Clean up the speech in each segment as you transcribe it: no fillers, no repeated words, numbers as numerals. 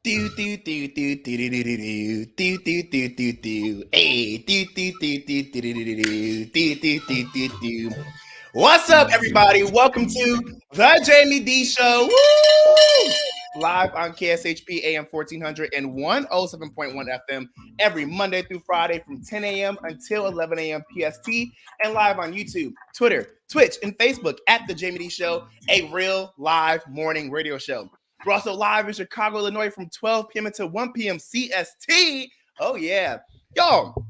Do do do do do do do do do do do do do. Hey, do do do do do do do do do do do do. What's up, everybody? Welcome to the Jaime Dee Show. Woo! Live on KSHP AM 1400 and 107.1 FM every Monday through Friday from 10 a.m. until 11 a.m. PST, and live on YouTube, Twitter, Twitch, and Facebook at the Jaime Dee Show, a real live morning radio show. We're also live in Chicago, Illinois from 12 p.m. until 1 p.m. CST. Oh, yeah. Y'all,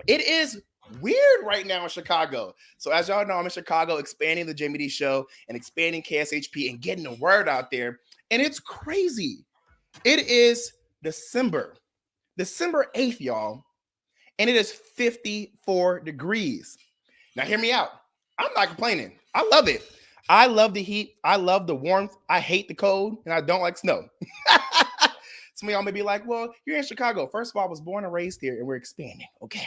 it is weird right now in Chicago. So as y'all know, I'm in Chicago expanding the Jaime Dee Show and expanding KSHP and getting the word out there. And it's crazy. It is December 8th, y'all. And it is 54 degrees. Now, hear me out. I'm not complaining. I love it. I love the heat. I love the warmth. I hate the cold, and I don't like snow. Some of y'all may be like, well, you're in Chicago. First of all, I was born and raised here, and we're expanding. Okay.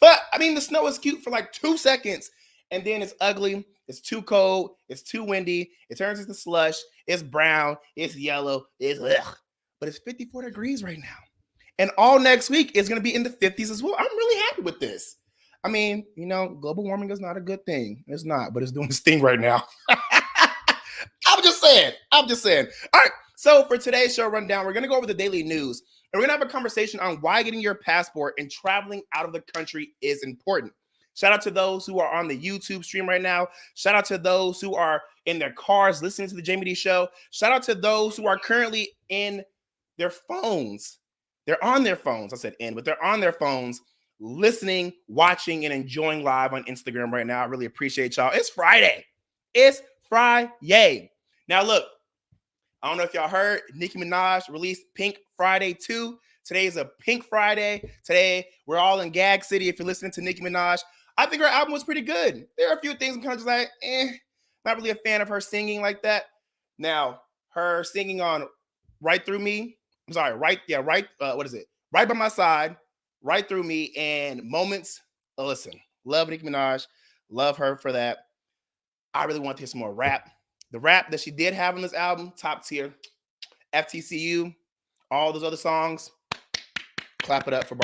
But, I mean, the snow is cute for like 2 seconds, and then it's ugly. It's too cold. It's too windy. It turns into slush. It's brown. It's yellow. It's ugh. But it's 54 degrees right now. And all next week is going to be in the 50s as well. I'm really happy with this. I mean, you know, global warming is not a good thing. It's not, but it's doing its thing right now. I'm just saying. All right. So for today's show rundown, we're going to go over the daily news. And we're going to have a conversation on why getting your passport and traveling out of the country is important. Shout out to those who are on the YouTube stream right now. Shout out to those who are in their cars listening to the Jaime Dee Show. Shout out to those who are currently in their phones. They're on their phones. I said in, but they're on their phones, listening, watching, and enjoying live on Instagram right now. I really appreciate y'all. It's Friday. Now, look, I don't know if y'all heard, Nicki Minaj released Pink Friday 2. Today is a Pink Friday. Today, we're all in Gag City if you're listening to Nicki Minaj. I think her album was pretty good. There are a few things I'm kind of just like, not really a fan of her singing like that. Now, her singing on Right Through Me. I'm sorry, Right by My Side, Right Through Me, and Moments. Listen, love Nicki Minaj. Love her for that. I really want to hear some more rap. The rap that she did have on this album, top tier. FTCU, all those other songs. Clap it up for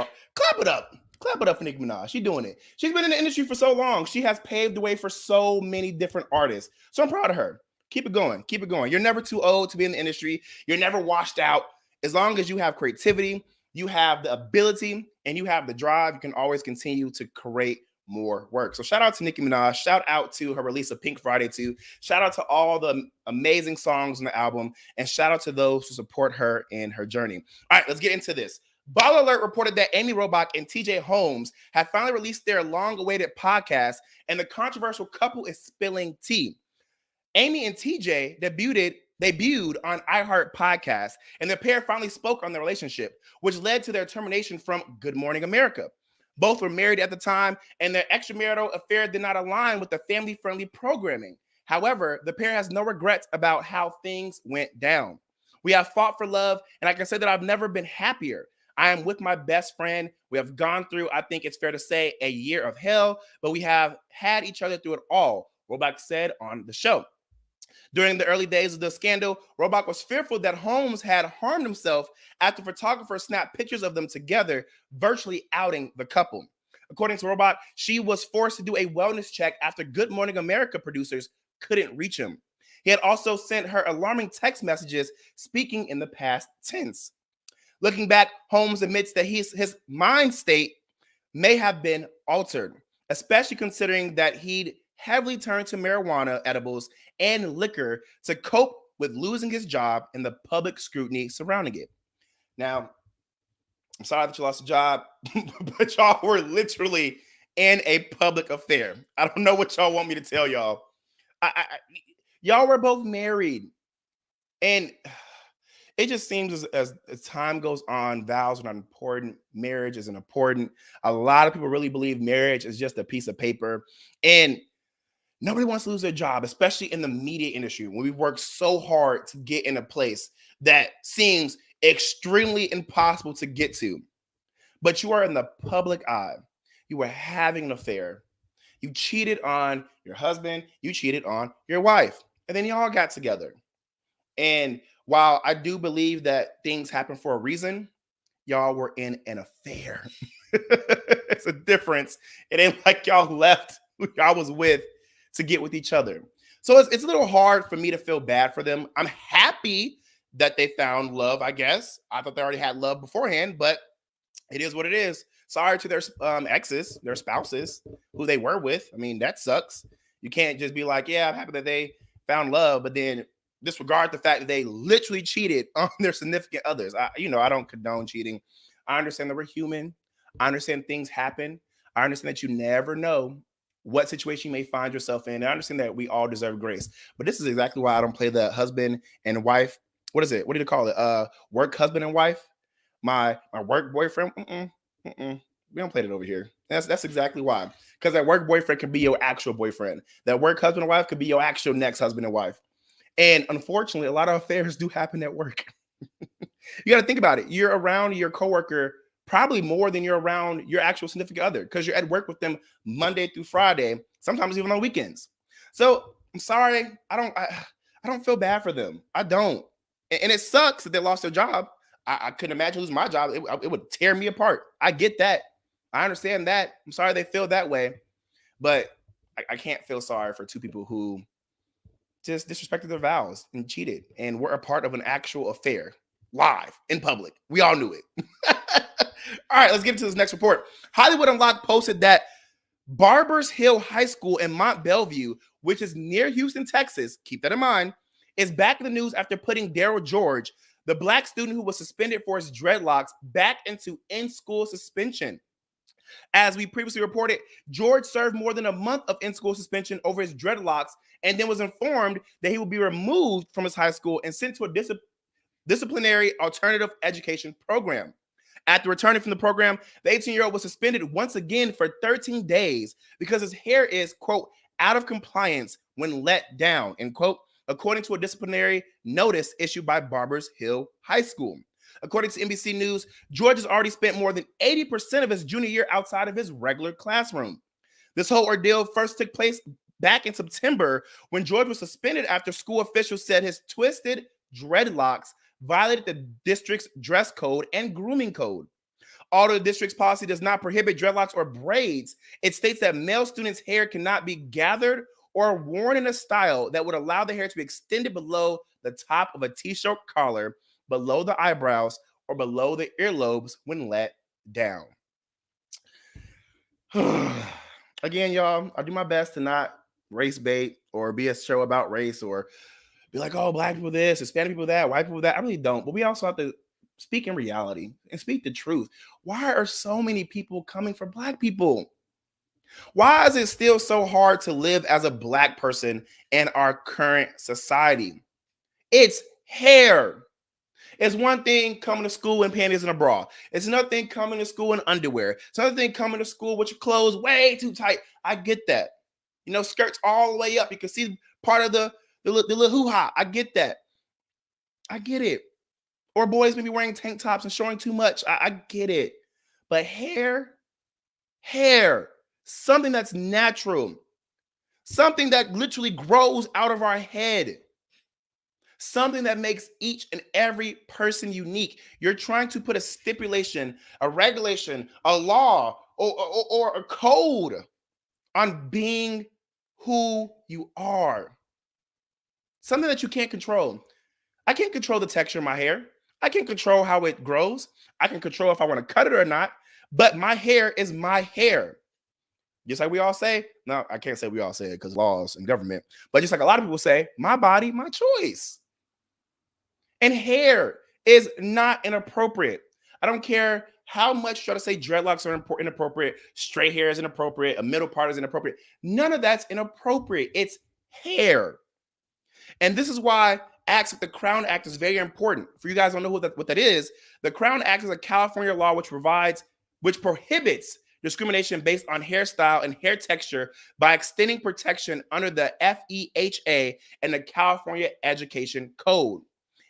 Nicki Minaj. She's doing it. She's been in the industry for so long. She has paved the way for so many different artists. So I'm proud of her. Keep it going. You're never too old to be in the industry. You're never washed out. As long as you have creativity, you have the ability, and you have the drive, you can always continue to create more work. So shout out to Nicki Minaj. Shout out to her release of Pink Friday 2. Shout out to all the amazing songs on the album. And shout out to those who support her in her journey. All right, let's get into this. Ball Alert reported that Amy Robach and TJ Holmes have finally released their long-awaited podcast, and the controversial couple is spilling tea. Amy and TJ debuted on iHeart Podcast, and the pair finally spoke on their relationship, which led to their termination from Good Morning America. Both were married at the time, and their extramarital affair did not align with the family-friendly programming. However, the pair has no regrets about how things went down. We have fought for love, and I can say that I've never been happier. I am with my best friend. We have gone through, I think it's fair to say, a year of hell, but we have had each other through it all, Robach said on the show. During the early days of the scandal, Robach was fearful that Holmes had harmed himself after photographers snapped pictures of them together, virtually outing the couple. According to Robach, she was forced to do a wellness check after Good Morning America producers couldn't reach him. He had also sent her alarming text messages speaking in the past tense. Looking back, Holmes admits that his mind state may have been altered, especially considering that he'd heavily turned to marijuana edibles and liquor to cope with losing his job and the public scrutiny surrounding it. Now, I'm sorry that you lost a job, but y'all were literally in a public affair. I don't know what y'all want me to tell y'all. Y'all were both married, and it just seems as time goes on, vows are not important. Marriage isn't important. A lot of people really believe marriage is just a piece of paper, and nobody wants to lose their job, especially in the media industry, when we work so hard to get in a place that seems extremely impossible to get to. But you are in the public eye. You were having an affair. You cheated on your husband. You cheated on your wife. And then y'all got together. And while I do believe that things happen for a reason, y'all were in an affair. It's a difference. It ain't like y'all left who y'all was with to get with each other. So it's a little hard for me to feel bad for them. I'm happy that they found love, I guess. I thought they already had love beforehand, but it is what it is. Sorry to their exes, their spouses, who they were with. I mean, that sucks. You can't just be like, yeah, I'm happy that they found love, but then disregard the fact that they literally cheated on their significant others. I don't condone cheating. I understand that we're human. I understand things happen. I understand that you never know what situation you may find yourself in. And I understand that we all deserve grace. But this is exactly why I don't play the husband and wife. What is it? What do you call it? Work husband and wife. My work boyfriend. We don't play it over here. That's exactly why. Because that work boyfriend could be your actual boyfriend. That work husband and wife could be your actual next husband and wife. And unfortunately, a lot of affairs do happen at work. You got to think about it. You're around your coworker probably more than you're around your actual significant other because you're at work with them Monday through Friday, sometimes even on weekends. So I'm sorry, I don't feel bad for them. I don't, and it sucks that they lost their job. I couldn't imagine losing my job. It would tear me apart. I get that. I understand that. I'm sorry they feel that way, but I can't feel sorry for two people who just disrespected their vows and cheated and were a part of an actual affair live in public. We all knew it. All right, let's get into this next report. Hollywood Unlocked posted that Barbers Hill High School in Mont Bellevue, which is near Houston, Texas, keep that in mind, is back in the news after putting Daryl George, the black student who was suspended for his dreadlocks, back into in-school suspension. As we previously reported, George served more than a month of in-school suspension over his dreadlocks and then was informed that he will be removed from his high school and sent to a disciplinary alternative education program. After returning from the program, the 18-year-old was suspended once again for 13 days because his hair is, quote, out of compliance when let down, end quote, according to a disciplinary notice issued by Barbers Hill High School. According to NBC News, George has already spent more than 80% of his junior year outside of his regular classroom. This whole ordeal first took place back in September when George was suspended after school officials said his twisted dreadlocks violated the district's dress code and grooming code. Although the district's policy does not prohibit dreadlocks or braids, it states that male students' hair cannot be gathered or worn in a style that would allow the hair to be extended below the top of a t-shirt collar, below the eyebrows, or below the earlobes when let down. Again, y'all, I do my best to not race bait or be a show about race or be like, oh, black people this, Hispanic people that, white people that. I really don't. But we also have to speak in reality and speak the truth. Why are so many people coming for black people? Why is it still so hard to live as a black person in our current society? It's hair. It's one thing coming to school in panties and a bra. It's another thing coming to school in underwear. It's another thing coming to school with your clothes way too tight. I get that. Skirts all the way up. You can see part of the little hoo-ha. I get that. I get it. Or boys maybe wearing tank tops and showing too much. I get it. But hair, something that's natural, something that literally grows out of our head, something that makes each and every person unique. You're trying to put a stipulation, a regulation, a law, or a code on being who you are. Something that you can't control. I can't control the texture of my hair. I can't control how it grows. I can control if I want to cut it or not. But my hair is my hair. Just like we all say, no, I can't say we all say it because laws and government, but just like a lot of people say, my body, my choice. And hair is not inappropriate. I don't care how much you try to say dreadlocks are inappropriate, straight hair is inappropriate, a middle part is inappropriate. None of that's inappropriate. It's hair. And this is why acts like the Crown Act is very important. For you guys don't know what that is, the Crown Act is a California law which prohibits discrimination based on hairstyle and hair texture by extending protection under the FEHA and the California Education Code.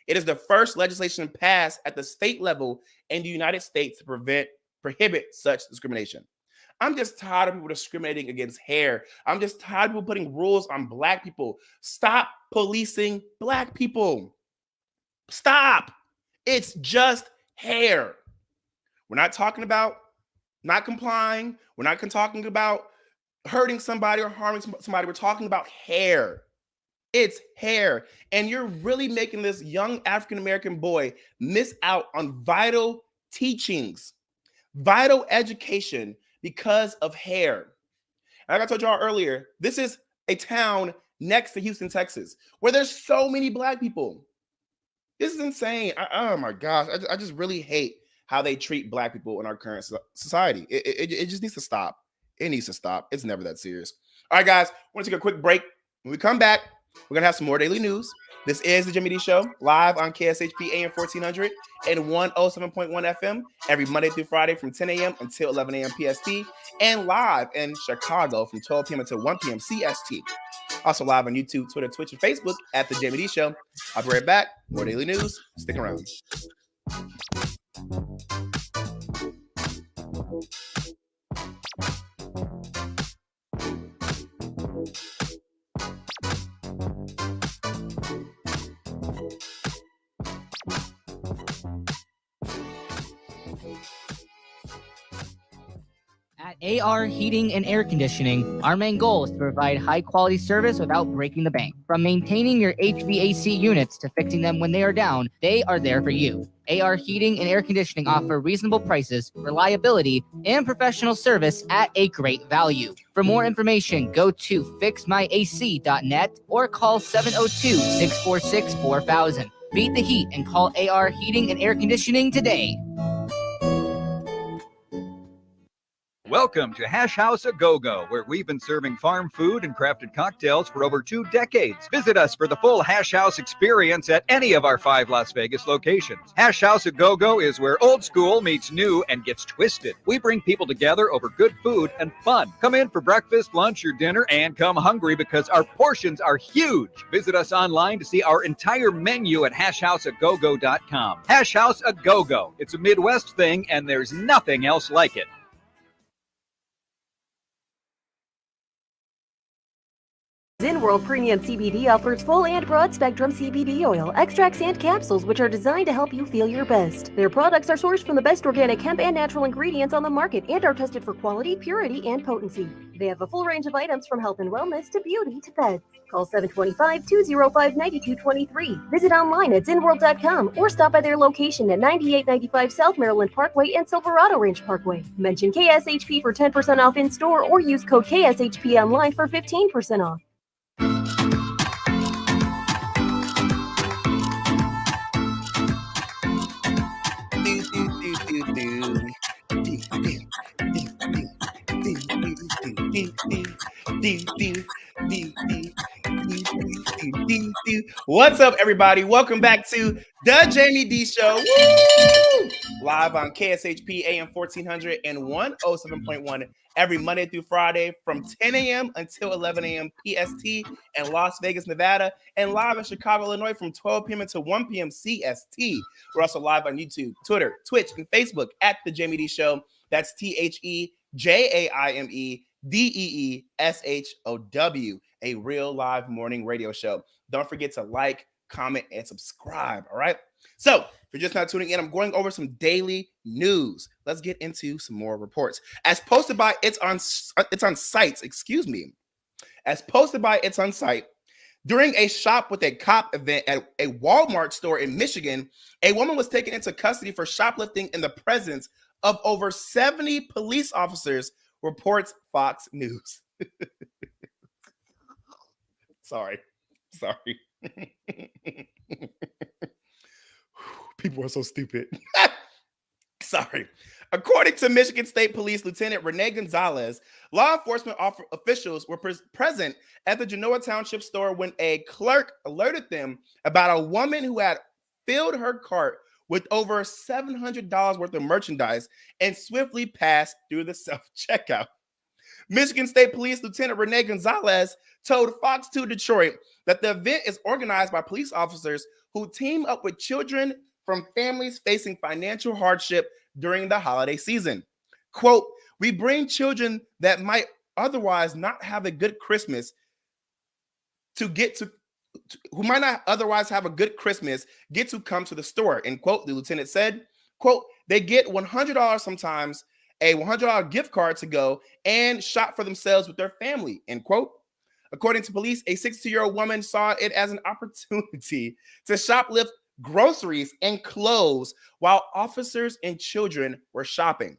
It is the first legislation passed at the state level in the United States to prohibit such discrimination. I'm just tired of people discriminating against hair. I'm just tired of people putting rules on black people. Stop policing black people. Stop. It's just hair. We're not talking about not complying. We're not talking about hurting somebody or harming somebody. We're talking about hair. It's hair. And you're really making this young African-American boy miss out on vital teachings, vital education because of hair. And like I told y'all earlier, this is a town next to Houston, Texas, where there's so many Black people. This is insane. Oh my gosh. I just really hate how they treat Black people in our current society. It just needs to stop. It needs to stop. It's never that serious. All right, guys, I want to take a quick break. When we come back, we're going to have some more daily news. This is the Jaime Dee Show, live on KSHP AM 1400 and 107.1 FM every Monday through Friday from 10 a.m. until 11 a.m. PST, and live in Chicago from 12 p.m. until 1 p.m. CST. Also live on YouTube, Twitter, Twitch, and Facebook at the Jaime Dee Show. I'll be right back. More daily news. Stick around. At AR Heating and Air Conditioning, our main goal is to provide high-quality service without breaking the bank. From maintaining your HVAC units to fixing them when they are down, they are there for you. AR Heating and Air Conditioning offer reasonable prices, reliability, and professional service at a great value. For more information, go to fixmyac.net or call 702-646-4000. Beat the heat and call AR Heating and Air Conditioning today. Welcome to Hash House A Go-Go, where we've been serving farm food and crafted cocktails for over 2 decades. Visit us for the full Hash House experience at any of our 5 Las Vegas locations. Hash House A Go-Go is where old school meets new and gets twisted. We bring people together over good food and fun. Come in for breakfast, lunch, or dinner, and come hungry because our portions are huge. Visit us online to see our entire menu at hashhouseagogo.com. Hash House A Go-Go. It's a Midwest thing, and there's nothing else like it. ZenWorld Premium CBD offers full and broad-spectrum CBD oil, extracts, and capsules, which are designed to help you feel your best. Their products are sourced from the best organic hemp and natural ingredients on the market and are tested for quality, purity, and potency. They have a full range of items from health and wellness to beauty to pets. Call 725-205-9223. Visit online at zenworld.com or stop by their location at 9895 South Maryland Parkway and Silverado Ranch Parkway. Mention KSHP for 10% off in-store or use code KSHP online for 15% off. What's up, everybody? Welcome back to the Jaime Dee Show. Woo! Live on KSHP AM 1400 and 107.1 every Monday through Friday from 10 a.m. until 11 a.m. PST in Las Vegas, Nevada, and live in Chicago, Illinois from 12 p.m. until 1 p.m. CST. We're also live on YouTube, Twitter, Twitch, and Facebook at the Jaime Dee Show. That's TheJaimeDeeshow, a real live morning radio show. Don't forget to like, comment, and subscribe. All right. So if you're just not tuning in, I'm going over some daily news. Let's get into some more reports. As posted by It's on Sites, As posted by It's on Site, during a shop with a cop event at a Walmart store in Michigan, a woman was taken into custody for shoplifting in the presence of over 70 police officers, reports Fox News. Sorry. People are so stupid. Sorry. According to Michigan State Police Lieutenant Renee Gonzalez, law enforcement officials were present at the Genoa Township store when a clerk alerted them about a woman who had filled her cart with over $700 worth of merchandise and swiftly passed through the self-checkout. Michigan State Police Lieutenant Renee Gonzalez told Fox 2 Detroit that the event is organized by police officers who team up with children from families facing financial hardship during the holiday season. Quote, "We bring children that might otherwise not have a good Christmas to get who might not otherwise have a good Christmas get to come to the store. End quote. The lieutenant said, quote, they get $100 sometimes, a $100 gift card to go and shop for themselves with their family. End quote. According to police, a 62-year-old woman saw it as an opportunity to shoplift groceries and clothes while officers and children were shopping.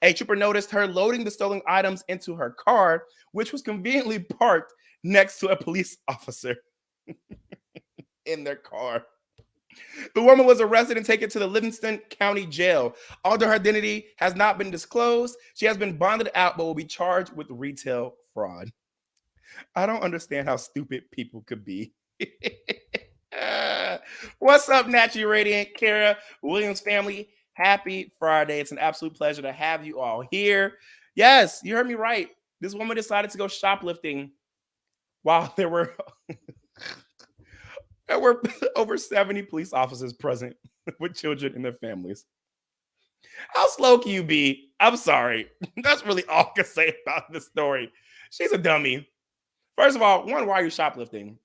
A trooper noticed her loading the stolen items into her car, which was conveniently parked next to a police officer in their car. The woman was arrested and taken to the Livingston County Jail. Although her identity has not been disclosed, she has been bonded out but will be charged with retail fraud. I don't understand how stupid people could be. What's up, Naturally Radiant, Kara, Williams family? Happy Friday. It's an absolute pleasure to have you all here. Yes, you heard me right. This woman decided to go shoplifting while there were over 70 police officers present with children and their families. How slow can you be? I'm sorry. That's really all I can say about this story. She's a dummy. First of all, one, why are you shoplifting?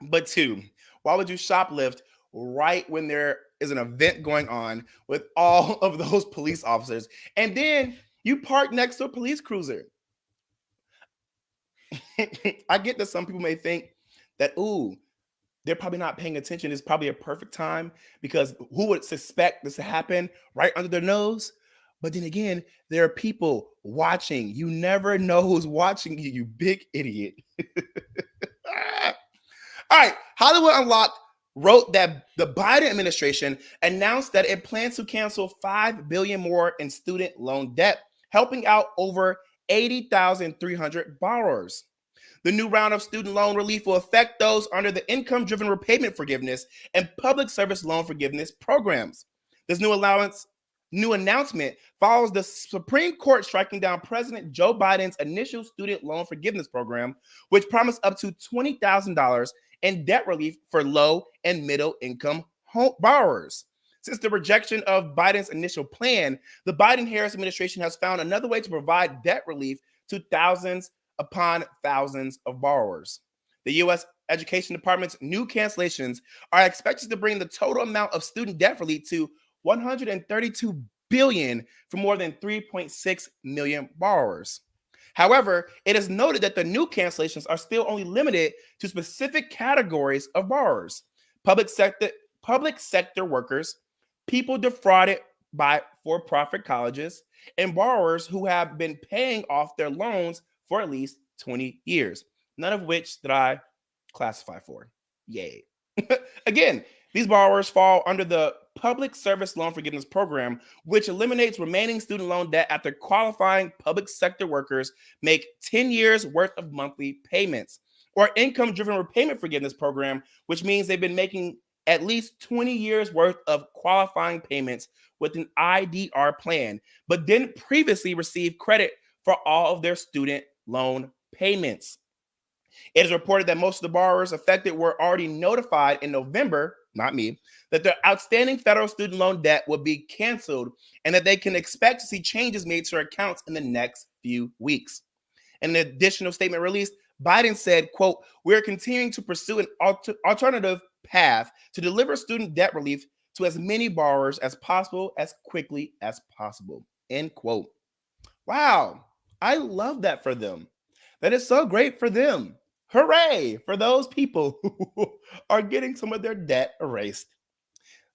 But two, why would you shoplift right when there is an event going on with all of those police officers? And then you park next to a police cruiser. I get that some people may think that, ooh, they're probably not paying attention. It's probably a perfect time because who would suspect this to happen right under their nose? But then again, there are people watching. You never know who's watching you, you big idiot. All right, Hollywood Unlocked wrote that the Biden administration announced that it plans to cancel $5 billion more in student loan debt, helping out over 80,300 borrowers. The new round of student loan relief will affect those under the income-driven repayment forgiveness and public service loan forgiveness programs. This new announcement follows the Supreme Court striking down President Joe Biden's initial student loan forgiveness program, which promised up to $20,000 in debt relief for low and middle income borrowers. Since the rejection of Biden's initial plan, the Biden-Harris administration has found another way to provide debt relief to thousands upon thousands of borrowers. The U.S. Education Department's new cancellations are expected to bring the total amount of student debt relief to $132 billion for more than 3.6 million borrowers. However, it is noted that the new cancellations are still only limited to specific categories of borrowers: public sector workers, people defrauded by for-profit colleges, and borrowers who have been paying off their loans for at least 20 years, none of which that I classify for. Yay. Again, these borrowers fall under the Public Service Loan Forgiveness Program, which eliminates remaining student loan debt after qualifying public sector workers make 10 years worth of monthly payments, or Income-Driven Repayment Forgiveness Program, which means they've been making at least 20 years worth of qualifying payments with an IDR plan, but didn't previously receive credit for all of their student loan payments. It is reported that most of the borrowers affected were already notified in November, not me, that their outstanding federal student loan debt would be canceled and that they can expect to see changes made to their accounts in the next few weeks. In an additional statement released, Biden said, quote, "We're continuing to pursue an alternative path to deliver student debt relief to as many borrowers as possible as quickly as possible," end quote. Wow, I love that for them. That is so great for them. Hooray for those people who are getting some of their debt erased.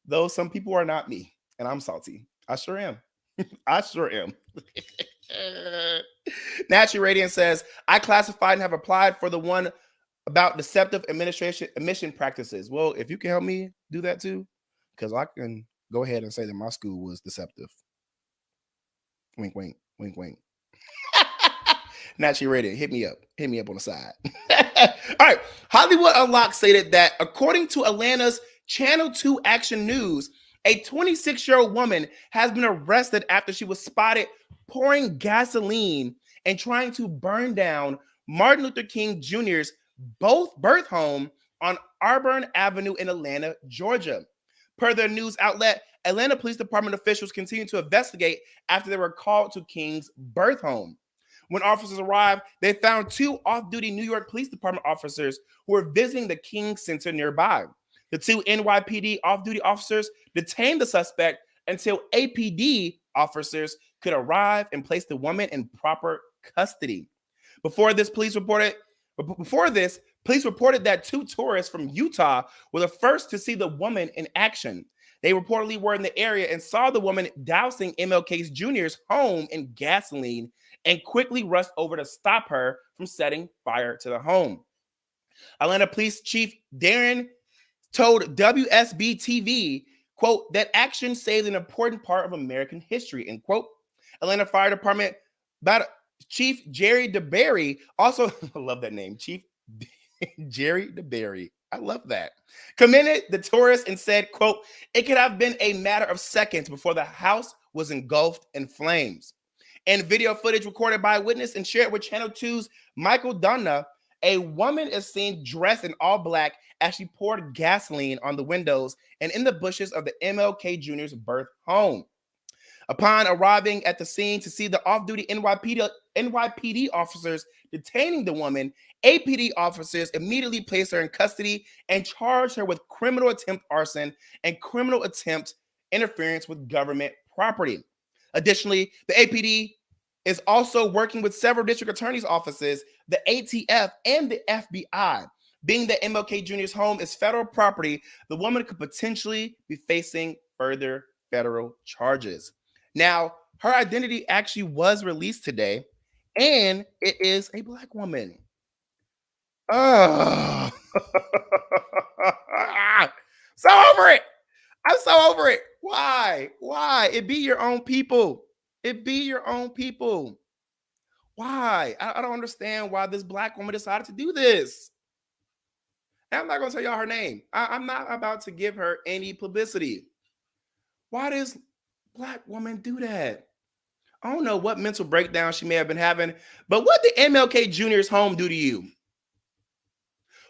Though some people are not me, and I'm salty. I sure am. I sure am. Naturally Radiant says, I classified and have applied for the one about deceptive admission practices. Well, if you can help me do that too, because I can go ahead and say that my school was deceptive. Wink, wink, wink, wink. Naturally Radiant, hit me up on the side. All right, Hollywood Unlocked stated that according to Atlanta's Channel 2 Action News, a 26-year-old woman has been arrested after she was spotted pouring gasoline and trying to burn down Martin Luther King Jr.'s birth home on Auburn Avenue in Atlanta, Georgia. Per their news outlet, Atlanta Police Department officials continue to investigate after they were called to King's birth home. When officers arrived, they found 2 off-duty New York Police Department officers who were visiting the King Center nearby. The 2 NYPD off-duty officers detained the suspect until APD officers could arrive and place the woman in proper custody. Before this, police reported that 2 tourists from Utah were the first to see the woman in action. They reportedly were in the area and saw the woman dousing MLK Jr.'s home in gasoline and quickly rushed over to stop her from setting fire to the home. Atlanta Police Chief Darren told WSB TV, quote, that action saved an important part of American history, end quote. Atlanta Fire Department Chief Jerry DeBerry also, I love that name, Chief Jerry DeBerry. I love that. Commended the tourists and said, quote, it could have been a matter of seconds before the house was engulfed in flames. In video footage recorded by a witness and shared with Channel 2's Michael Donna, a woman is seen dressed in all black as she poured gasoline on the windows and in the bushes of the MLK Jr.'s birth home. Upon arriving at the scene to see the off-duty NYPD officers detaining the woman, APD officers immediately placed her in custody and charged her with criminal attempt arson and criminal attempt interference with government property. Additionally, the APD is also working with several district attorneys' offices, the ATF, and the FBI. Being that MLK Jr.'s home is federal property, the woman could potentially be facing further federal charges. Now, her identity actually was released today, and it is a black woman. Oh, so over it. I'm so over it. Why? Why? It be your own people. It be your own people. Why? I don't understand why this black woman decided to do this. And I'm not going to tell y'all her name. I'm not about to give her any publicity. Why does black woman do that? I don't know what mental breakdown she may have been having, but what did MLK Jr.'s home do to you?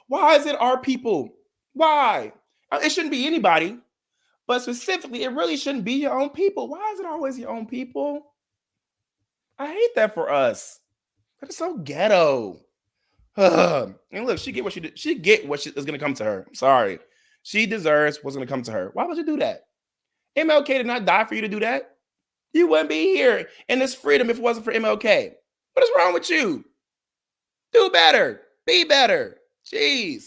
Why is it our people? Why? It shouldn't be anybody, but specifically, it really shouldn't be your own people. Why is it always your own people? I hate that for us. That is so ghetto. And look, she get what she did. She get what is going to come to her. I'm sorry. She deserves what's going to come to her. Why would you do that? MLK did not die for you to do that. You wouldn't be here in this freedom if it wasn't for MLK. What is wrong with you? Do better. Be better. Jeez.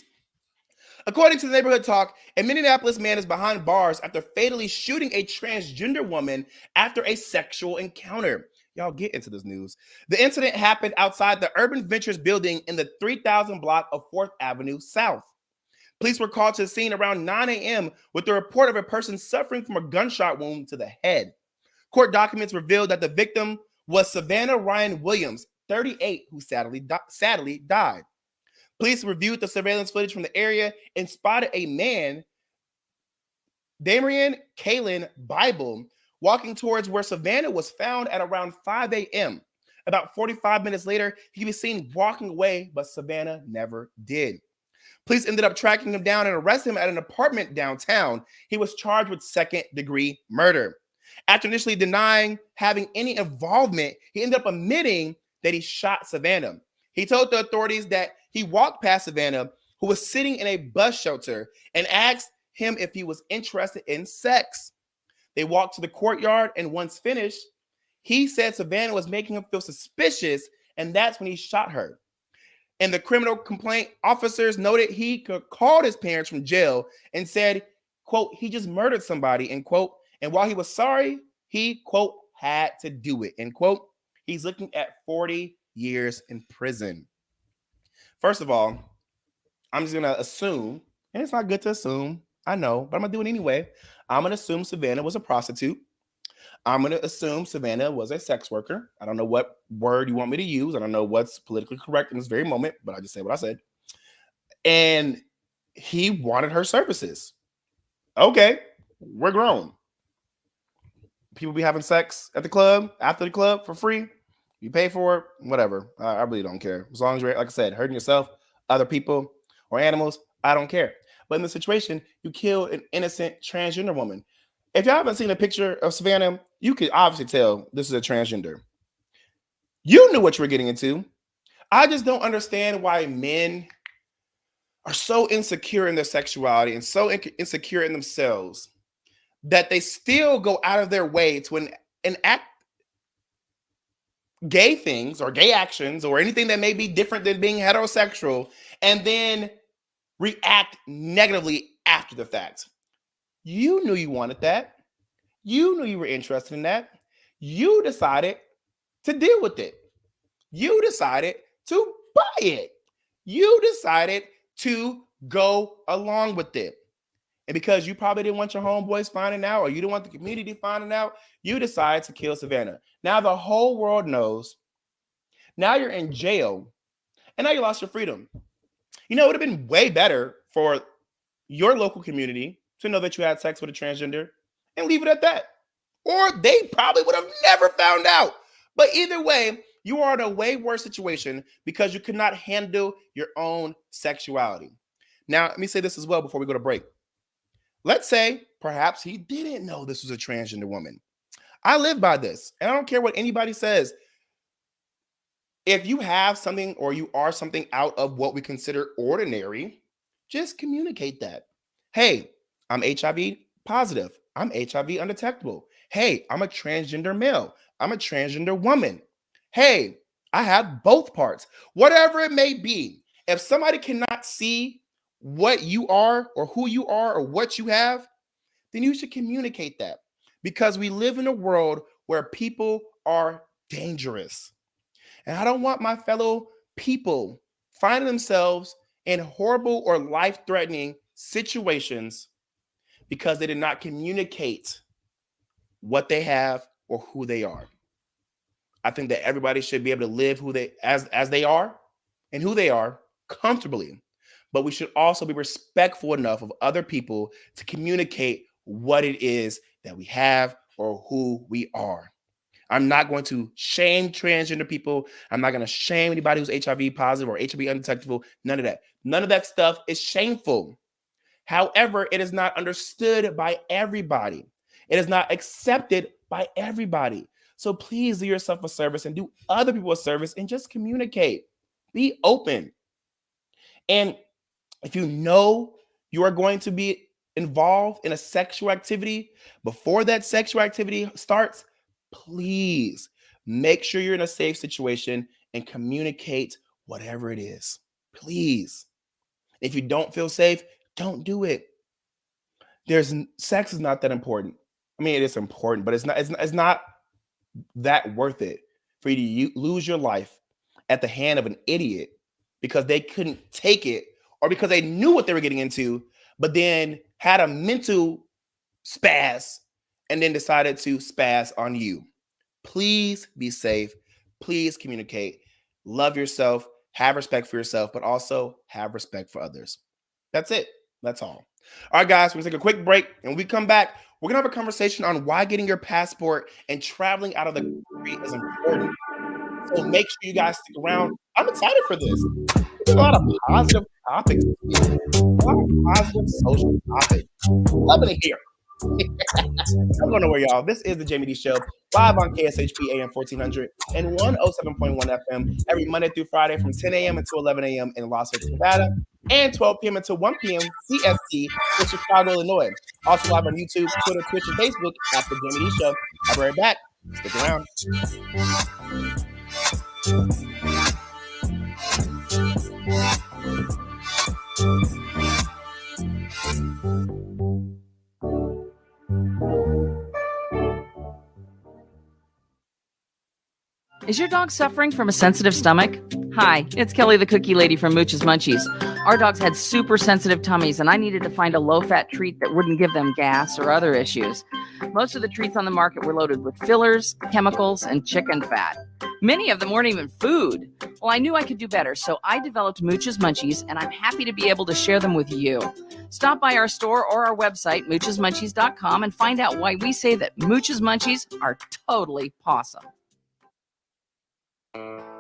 According to the Neighborhood Talk, a Minneapolis man is behind bars after fatally shooting a transgender woman after a sexual encounter. Y'all get into this news. The incident happened outside the Urban Ventures building in the 3000 block of 4th Avenue South. Police were called to the scene around 9 a.m. with the report of a person suffering from a gunshot wound to the head. Court documents revealed that the victim was Savannah Ryan Williams, 38, who sadly died. Police reviewed the surveillance footage from the area and spotted a man, Damian Kalen Bible, walking towards where Savannah was found at around 5 a.m. About 45 minutes later, he was seen walking away, but Savannah never did. Police ended up tracking him down and arrested him at an apartment downtown. He was charged with second-degree murder. After initially denying having any involvement, he ended up admitting that he shot Savannah. He told the authorities that he walked past Savannah, who was sitting in a bus shelter, and asked him if he was interested in sex. They walked to the courtyard, and once finished, he said Savannah was making him feel suspicious, and that's when he shot her. And the criminal complaint officers noted he called his parents from jail and said, quote, he just murdered somebody, end quote. And while he was sorry, he, quote, had to do it, end quote. He's looking at 40 years in prison. First of all, I'm just going to assume, and it's not good to assume, I know, but I'm going to do it anyway. I'm going to assume Savannah was a prostitute. I'm going to assume Savannah was a sex worker. I don't know what word you want me to use. I don't know what's politically correct in this very moment, but I just say what I said. And he wanted her services. Okay, we're grown. People be having sex at the club, after the club for free. You pay for it, whatever. I really don't care. As long as you're, like I said, hurting yourself, other people, or animals, I don't care. But in the situation, you killed an innocent transgender woman. If y'all haven't seen a picture of Savannah, you could obviously tell this is a transgender. You knew what you were getting into. I just don't understand why men are so insecure in their sexuality and so insecure in themselves that they still go out of their way to enact gay things or gay actions or anything that may be different than being heterosexual and then react negatively after the fact. You knew you wanted that. You knew you were interested in that. You decided to deal with it. You decided to buy it. You decided to go along with it. And because you probably didn't want your homeboys finding out or you didn't want the community finding out, you decided to kill Savannah. Now the whole world knows. Now you're in jail. And now you lost your freedom. You know, it would have been way better for your local community to know that you had sex with a transgender and leave it at that. Or they probably would have never found out. But either way, you are in a way worse situation because you could not handle your own sexuality. Now, let me say this as well before we go to break. Let's say perhaps he didn't know this was a transgender woman. I live by this, and I don't care what anybody says. If you have something or you are something out of what we consider ordinary, just communicate that. Hey, I'm HIV positive. I'm HIV undetectable. Hey, I'm a transgender male. I'm a transgender woman. Hey, I have both parts. Whatever it may be, if somebody cannot see what you are or who you are or what you have, then you should communicate that because we live in a world where people are dangerous. And I don't want my fellow people finding themselves in horrible or life-threatening situations because they did not communicate what they have or who they are. I think that everybody should be able to live who they as they are and who they are comfortably. But we should also be respectful enough of other people to communicate what it is that we have or who we are. I'm not going to shame transgender people. I'm not going to shame anybody who's HIV positive or HIV undetectable. None of that. None of that stuff is shameful. However, it is not understood by everybody. It is not accepted by everybody. So please do yourself a service and do other people a service and just communicate. Be open. And if you know you are going to be involved in a sexual activity, before that sexual activity starts, please make sure you're in a safe situation and communicate whatever it is. Please. If you don't feel safe, don't do it. Sex is not that important. I mean, it is important, but it's not that worth it for you to lose your life at the hand of an idiot because they couldn't take it or because they knew what they were getting into, but then had a mental spaz and then decided to spaz on you. Please be safe. Please communicate. Love yourself. Have respect for yourself, but also have respect for others. That's it. That's all. All right, guys, we're going to take a quick break. And when we come back, we're going to have a conversation on why getting your passport and traveling out of the country is important. So make sure you guys stick around. I'm excited for this. There's a lot of positive topics. A lot of positive social topics. Loving it here. I'm going nowhere, y'all. This is the Jaime Dee Show, live on KSHP AM 1400 and 107.1 FM every Monday through Friday from 10 a.m. until 11 a.m. in Las Vegas, Nevada, and 12 p.m. until 1 p.m. CST in Chicago, Illinois. Also live on YouTube, Twitter, Twitch, and Facebook at the Jaime Dee Show. I'll be right back. Stick around. Is your dog suffering from a sensitive stomach? Hi, it's Kelly the Cookie Lady from Mooch's Munchies. Our dogs had super sensitive tummies, and I needed to find a low-fat treat that wouldn't give them gas or other issues. Most of the treats on the market were loaded with fillers, chemicals, and chicken fat. Many of them weren't even food. Well, I knew I could do better, so I developed Mooch's Munchies, and I'm happy to be able to share them with you. Stop by our store or our website, moochesmunchies.com, and find out why we say that Mooch's Munchies are totally pawsome.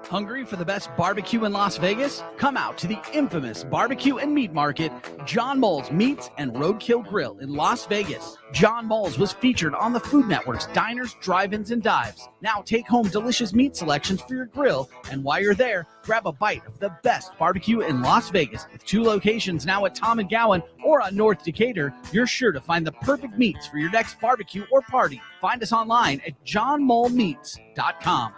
Hungry for the best barbecue in Las Vegas? Come out to the infamous barbecue and meat market, John Mole's Meats and Roadkill Grill in Las Vegas. John Mole's was featured on the Food Network's Diners, Drive-Ins, and Dives. Now take home delicious meat selections for your grill, and while you're there, grab a bite of the best barbecue in Las Vegas. With 2 locations now at Tom and Gowan or on North Decatur, you're sure to find the perfect meats for your next barbecue or party. Find us online at johnmolemeats.com.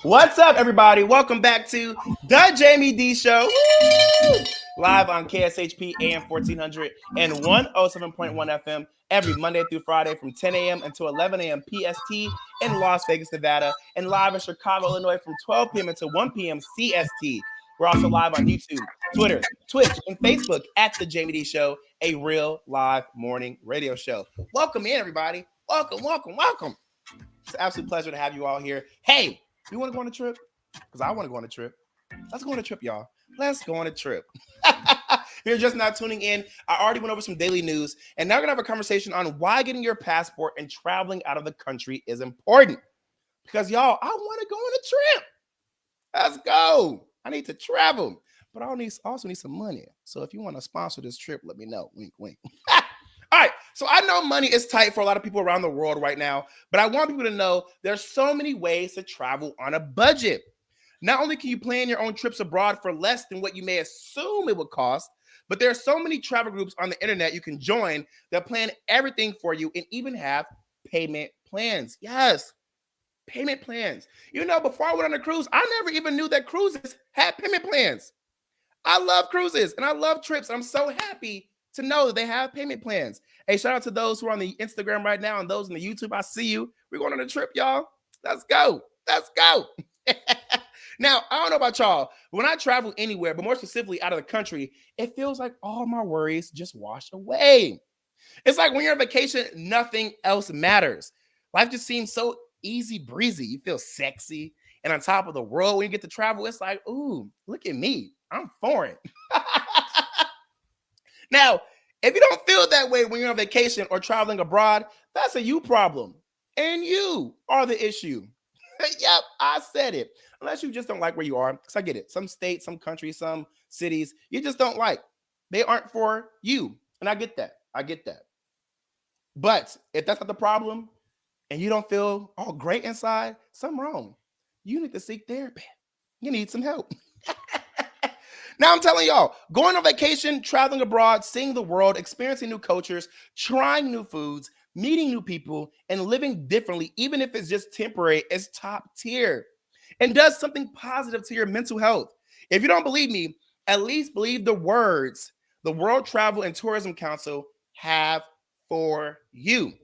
What's up, everybody? Welcome back to the Jaime Dee Show. Woo! Live on KSHP AM 1400 and 107.1 FM every Monday through Friday from 10 a.m. until 11 a.m. PST in Las Vegas, Nevada, and live in Chicago, Illinois from 12 p.m. until 1 p.m. CST. We're also live on YouTube, Twitter, Twitch, and Facebook at The Jaime Dee Show, a real live morning radio show. Welcome in, everybody. Welcome, welcome, welcome. It's an absolute pleasure to have you all here. Hey, you want to go on a trip? Because I want to go on a trip. Let's go on a trip, y'all. Let's go on a trip. If you're just not tuning in, I already went over some daily news, and now we're going to have a conversation on why getting your passport and traveling out of the country is important. Because, y'all, I want to go on a trip. Let's go. I need to travel, but I also need some money. So if you want to sponsor this trip, let me know. Wink, wink. All right. So I know money is tight for a lot of people around the world right now, but I want people to know there's so many ways to travel on a budget. Not only can you plan your own trips abroad for less than what you may assume it would cost, but there are so many travel groups on the internet you can join that plan everything for you and even have payment plans. Yes. Payment plans. You know, before I went on a cruise, I never even knew that cruises had payment plans. I love cruises and I love trips. I'm so happy to know that they have payment plans. Hey, shout out to those who are on the Instagram right now and those on the YouTube. I see you. We're going on a trip, y'all. Let's go. Let's go. Now, I don't know about y'all, but when I travel anywhere, but more specifically out of the country, it feels like all my worries just wash away. It's like when you're on vacation, nothing else matters. Life just seems so easy breezy. You feel sexy and on top of the world when you get to travel. It's like, ooh, look at me. I'm foreign. Now, if you don't feel that way when you're on vacation or traveling abroad, that's a you problem. And you are the issue. Yep, I said it. Unless you just don't like where you are. Because I get it. Some states, some countries, some cities, you just don't like. They aren't for you. And I get that. I get that. But if that's not the problem, and you don't feel all great inside, something wrong. You need to seek therapy. You need some help. Now I'm telling y'all, going on vacation, traveling abroad, seeing the world, experiencing new cultures, trying new foods, meeting new people, and living differently, even if it's just temporary, is top tier and does something positive to your mental health. If you don't believe me, at least believe the words the World Travel and Tourism Council have for you.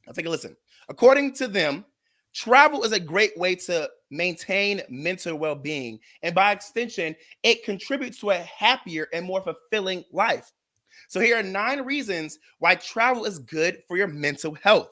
Now take a listen. According to them, travel is a great way to maintain mental well-being, and by extension, it contributes to a happier and more fulfilling life. So here are 9 reasons why travel is good for your mental health.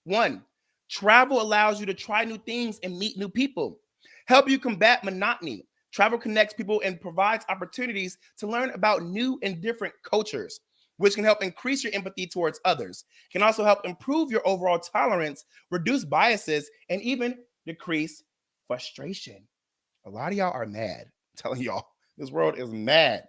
1, travel allows you to try new things and meet new people. Help you combat monotony. Travel connects people and provides opportunities to learn about new and different cultures, which can help increase your empathy towards others. It can also help improve your overall tolerance, reduce biases, and even decrease frustration. A lot of y'all are mad. I'm telling y'all, this world is mad.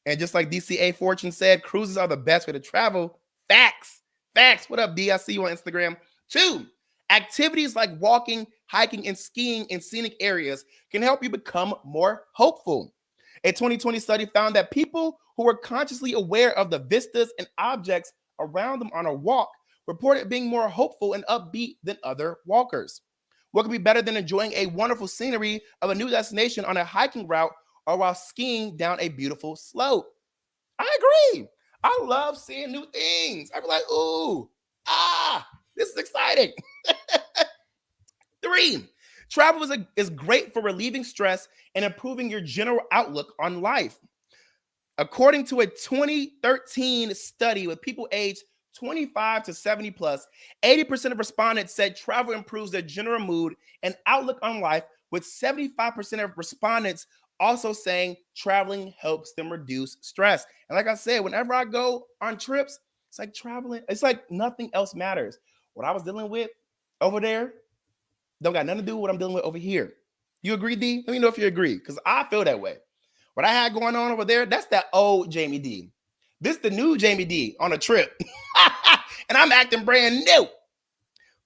And just like DCA Fortune said, cruises are the best way to travel. Facts. Facts. What up, D? I see you on Instagram. 2, activities like walking, hiking, and skiing in scenic areas can help you become more hopeful. A 2020 study found that people who were consciously aware of the vistas and objects around them on a walk reported being more hopeful and upbeat than other walkers. What could be better than enjoying a wonderful scenery of a new destination on a hiking route or while skiing down a beautiful slope? I agree. I love seeing new things. I'd be like, ooh, this is exciting. 3, Travel is great for relieving stress and improving your general outlook on life. According to a 2013 study with people aged 25 to 70 plus, 80% of respondents said travel improves their general mood and outlook on life, with 75% of respondents also saying traveling helps them reduce stress. And like I said, whenever I go on trips, it's like traveling, it's like nothing else matters. What I was dealing with over there don't got nothing to do with what I'm dealing with over here. You agree, D? Let me know if you agree, because I feel that way. What I had going on over there, that's that old Jaime Dee. This the new Jaime Dee on a trip. And I'm acting brand new.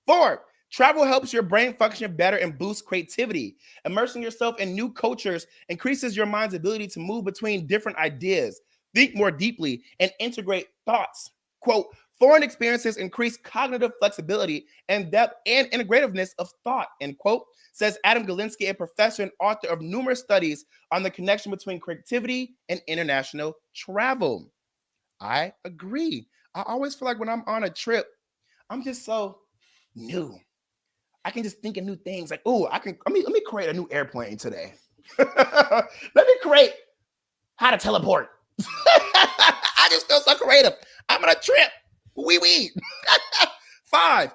4, travel helps your brain function better and boosts creativity. Immersing yourself in new cultures increases your mind's ability to move between different ideas, think more deeply, and integrate thoughts. Quote, foreign experiences increase cognitive flexibility and depth and integrativeness of thought, end quote, says Adam Galinsky, a professor and author of numerous studies on the connection between creativity and international travel. I agree. I always feel like when I'm on a trip, I'm just so new. I can just think of new things. Like, oh, let me create a new airplane today. Let me create how to teleport. I just feel so creative. I'm on a trip. Wee. 5,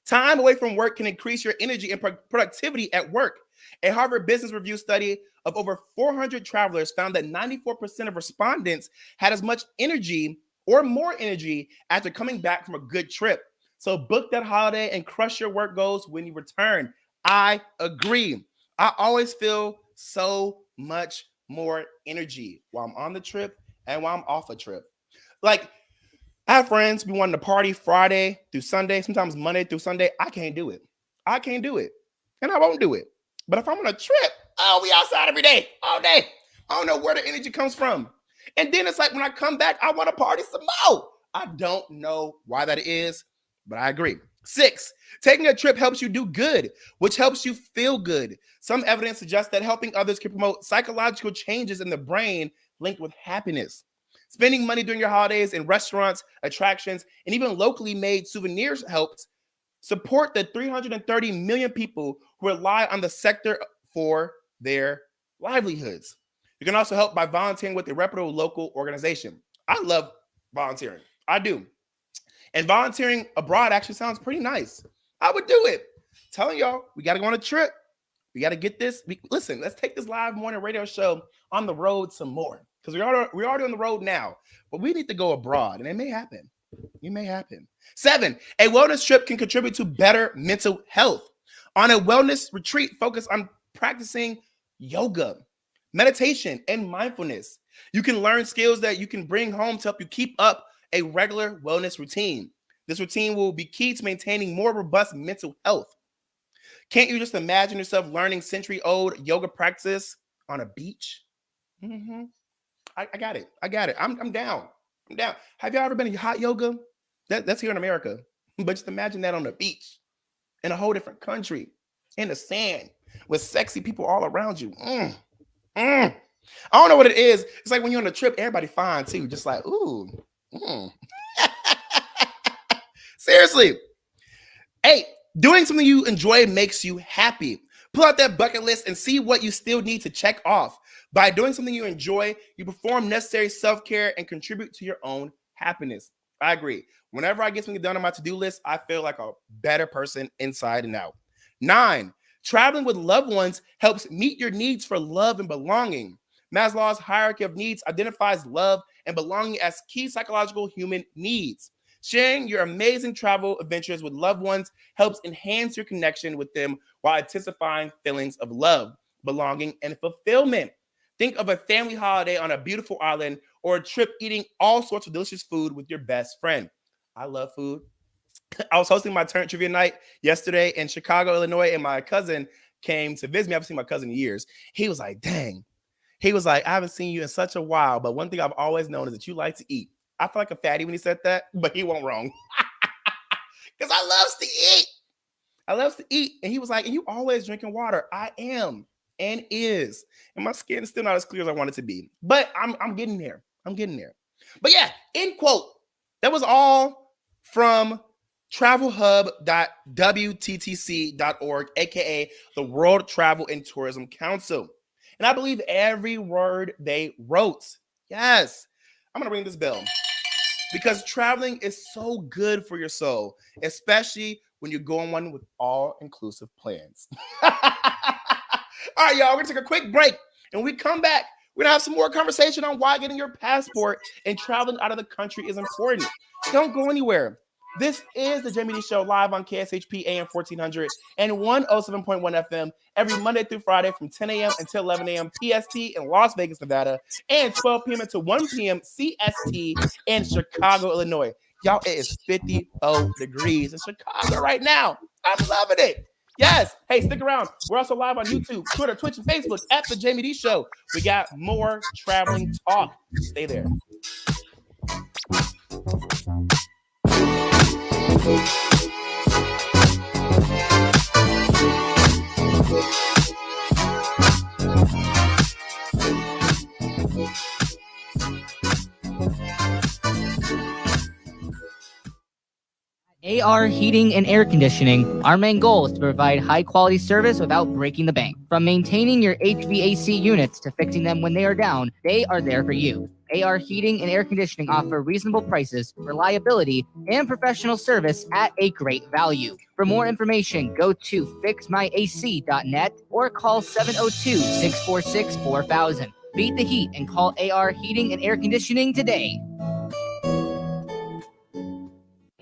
time away from work can increase your energy and productivity at work. A Harvard Business Review study of over 400 travelers found that 94% of respondents had as much energy or more energy after coming back from a good trip. So book that holiday and crush your work goals when you return. I agree. I always feel so much more energy while I'm on the trip and while I'm off a trip. Like, I have friends be wanting to party Friday through Sunday, sometimes Monday through Sunday. I can't do it. And I won't do it. But if I'm on a trip, oh, we outside every day, all day. I don't know where the energy comes from. And then it's like when I come back, I want to party some more. I don't know why that is, but I agree. 6, taking a trip helps you do good, which helps you feel good. Some evidence suggests that helping others can promote psychological changes in the brain linked with happiness. Spending money during your holidays in restaurants, attractions, and even locally made souvenirs helps support the 330 million people who rely on the sector for their livelihoods. You can also help by volunteering with a reputable local organization. I love volunteering. I do. And volunteering abroad actually sounds pretty nice. I would do it. Telling y'all, we got to go on a trip. We got to get this. Listen, let's take this live morning radio show on the road some more, because we're already on the road now, but we need to go abroad, and it may happen. It may happen. 7, a wellness trip can contribute to better mental health. On a wellness retreat, focus on practicing yoga, meditation, and mindfulness. You can learn skills that you can bring home to help you keep up a regular wellness routine. This routine will be key to maintaining more robust mental health. Can't you just imagine yourself learning century-old yoga practice on a beach? Mm-hmm. I got it. I'm down. Have y'all ever been in hot yoga? That's here in America. But just imagine that on the beach, in a whole different country, in the sand, with sexy people all around you. I don't know what it is. It's like when you're on a trip, everybody fine too. Just like, ooh. Seriously. 8, doing something you enjoy makes you happy. Pull out that bucket list and see what you still need to check off. By doing something you enjoy, you perform necessary self-care and contribute to your own happiness. I agree. Whenever I get something done on my to-do list, I feel like a better person inside and out. 9, traveling with loved ones helps meet your needs for love and belonging. Maslow's hierarchy of needs identifies love and belonging as key psychological human needs. Sharing your amazing travel adventures with loved ones helps enhance your connection with them while intensifying feelings of love, belonging, and fulfillment. Think of a family holiday on a beautiful island or a trip eating all sorts of delicious food with your best friend. I love food. I was hosting my turn trivia night yesterday in Chicago, Illinois, and my cousin came to visit me. I haven't seen my cousin in years. He was like, dang. He was like, I haven't seen you in such a while, but one thing I've always known is that you like to eat. I feel like a fatty when he said that, but he won't wrong. Because I loves to eat. I loves to eat. And he was like, and you always drinking water. I am and is. And my skin's still not as clear as I want it to be. But I'm getting there. But yeah, end quote. That was all from travelhub.wttc.org, aka the World Travel and Tourism Council. And I believe every word they wrote. Yes, I'm going to ring this bell because traveling is so good for your soul, especially when you go on one with all-inclusive plans. All right, y'all, we're going to take a quick break. And when we come back, we're going to have some more conversation on why getting your passport and traveling out of the country is important. Don't go anywhere. This is the Jaime Dee Show live on KSHP AM 1400 and 107.1 FM every Monday through Friday from 10 a.m. until 11 a.m. PST in Las Vegas, Nevada, and 12 p.m. until 1 p.m. CST in Chicago, Illinois. Y'all, it is 54 degrees in Chicago right now. I'm loving it. Yes. Hey, stick around. We're also live on YouTube, Twitter, Twitch, and Facebook at the Jaime Dee Show. We got more traveling talk. Stay there. AR Heating and Air Conditioning, our main goal is to provide high quality service without breaking the bank. From maintaining your HVAC units to fixing them when they are down, they are there for you. AR Heating and Air Conditioning offer reasonable prices, reliability, and professional service at a great value. For more information, go to fixmyac.net or call 702-646-4000. Beat the heat and call AR Heating and Air Conditioning today.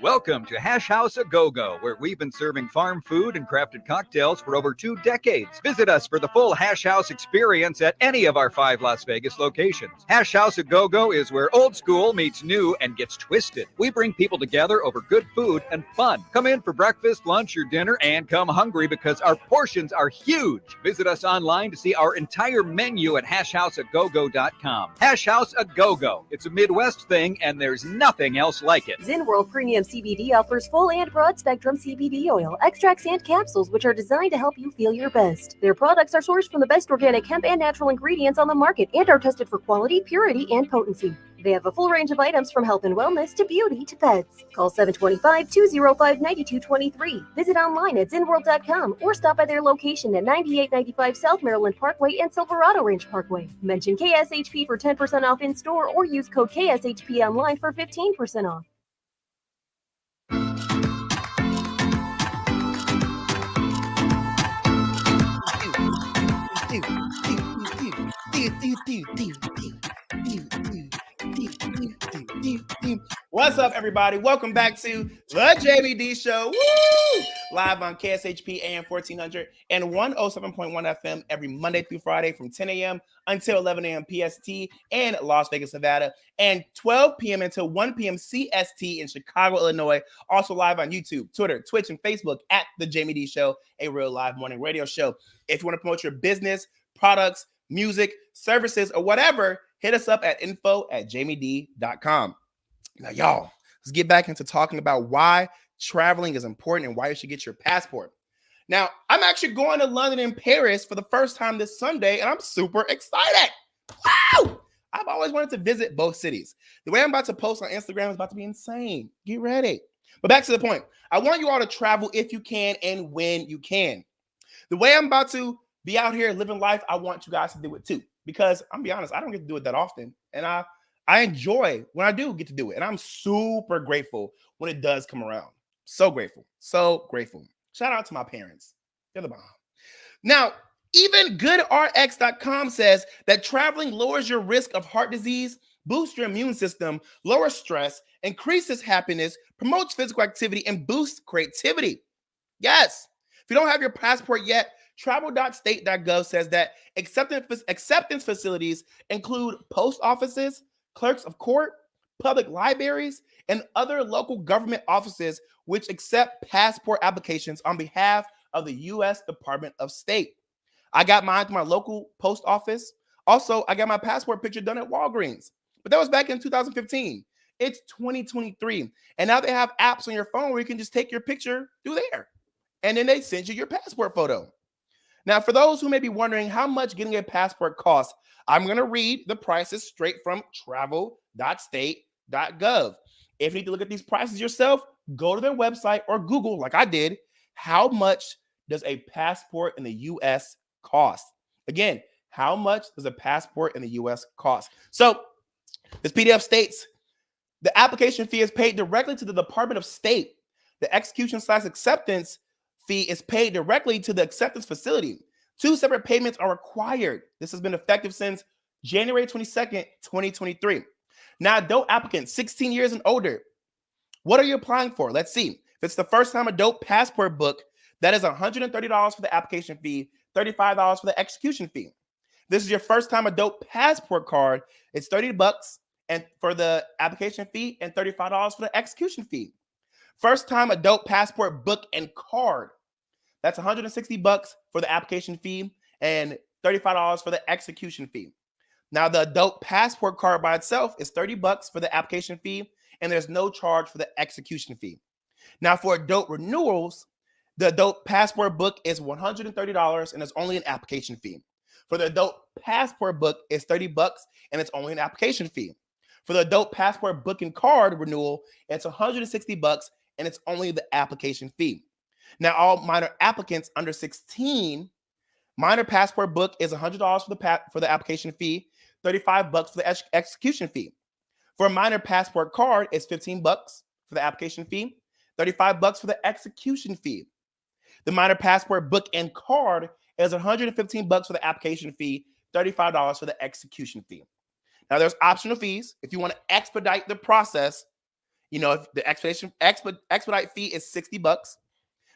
Welcome to Hash House A Go-Go, where we've been serving farm food and crafted cocktails for over 2 decades. Visit us for the full Hash House experience at any of our 5 Las Vegas locations. Hash House A Go-Go is where old school meets new and gets twisted. We bring people together over good food and fun. Come in for breakfast, lunch, or dinner, and come hungry because our portions are huge. Visit us online to see our entire menu at hashhouseagogo.com. Hash House A Go-Go. It's a Midwest thing, and there's nothing else like it. Zen World Premium CBD offers full and broad spectrum CBD oil, extracts, and capsules, which are designed to help you feel your best. Their products are sourced from the best organic hemp and natural ingredients on the market and are tested for quality, purity, and potency. They have a full range of items from health and wellness to beauty to pets. Call 725-205-9223. Visit online at zenworld.com or stop by their location at 9895 South Maryland Parkway and Silverado Ranch Parkway. Mention KSHP for 10% off in store or use code KSHP online for 15% off. What's up, everybody? Welcome back to the Jaime Dee Show. Woo! Live on KSHP AM 1400 and 107.1 FM every Monday through Friday from 10 a.m. until 11 a.m. PST in Las Vegas, Nevada, and 12 p.m. until 1 p.m. CST in Chicago, Illinois. Also live on YouTube, Twitter, Twitch, and Facebook at the Jaime Dee Show, a real live morning radio show. If you want to promote your business, products, music, services, or whatever, hit us up at info@jamiedee.com. Now, y'all, let's get back into talking about why traveling is important and why you should get your passport. Now, I'm actually going to London and Paris for the first time this Sunday, and I'm super excited. Wow! I've always wanted to visit both cities. The way I'm about to post on Instagram is about to be insane. Get ready. But back to the point. I want you all to travel if you can and when you can. The way I'm about to be out here living life, I want you guys to do it too. Because I'm be honest, I don't get to do it that often. And I enjoy when I do get to do it. And I'm super grateful when it does come around. So grateful. So grateful. Shout out to my parents. They're the bomb. Now, even GoodRx.com says that traveling lowers your risk of heart disease, boosts your immune system, lowers stress, increases happiness, promotes physical activity, and boosts creativity. Yes. If you don't have your passport yet, travel.state.gov says that acceptance facilities include post offices, clerks of court, public libraries, and other local government offices which accept passport applications on behalf of the U.S. Department of State. I got mine through my local post office. Also, I got my passport picture done at Walgreens, but that was back in 2015. It's 2023, and now they have apps on your phone where you can just take your picture through there, and then they send you your passport photo. Now, for those who may be wondering how much getting a passport costs, I'm going to read the prices straight from travel.state.gov. If you need to look at these prices yourself, go to their website or Google, like I did, how much does a passport in the U.S. cost? Again, how much does a passport in the U.S. cost? So this PDF states the application fee is paid directly to the Department of State. The execution/acceptance fee is paid directly to the acceptance facility. 2 separate payments are required. This has been effective since January 22nd, 2023. Now, adult applicants 16 years and older, what are you applying for? Let's see. If it's the first time adult passport book, that is $130 for the application fee, $35 for the execution fee. This is your first time adult passport card. It's $30 and for the application fee and $35 for the execution fee. First time adult passport book and card. That's $160 for the application fee and $35 for the execution fee. Now, the adult passport card by itself is $30 for the application fee, and there's no charge for the execution fee. Now, for adult renewals, the adult passport book is $130, and there's only an application fee. For the adult passport book, it's $30, and it's only an application fee. For the adult passport book and card renewal, it's $160, and it's only the application fee. Now, all minor applicants under 16, minor passport book is $100 for the application fee, $35 for the execution fee. For a minor passport card, it's $15 for the application fee, $35 for the execution fee. The minor passport book and card is $115 for the application fee, $35 for the execution fee. Now, there's optional fees. If you want to expedite the process, if the expedite fee is $60.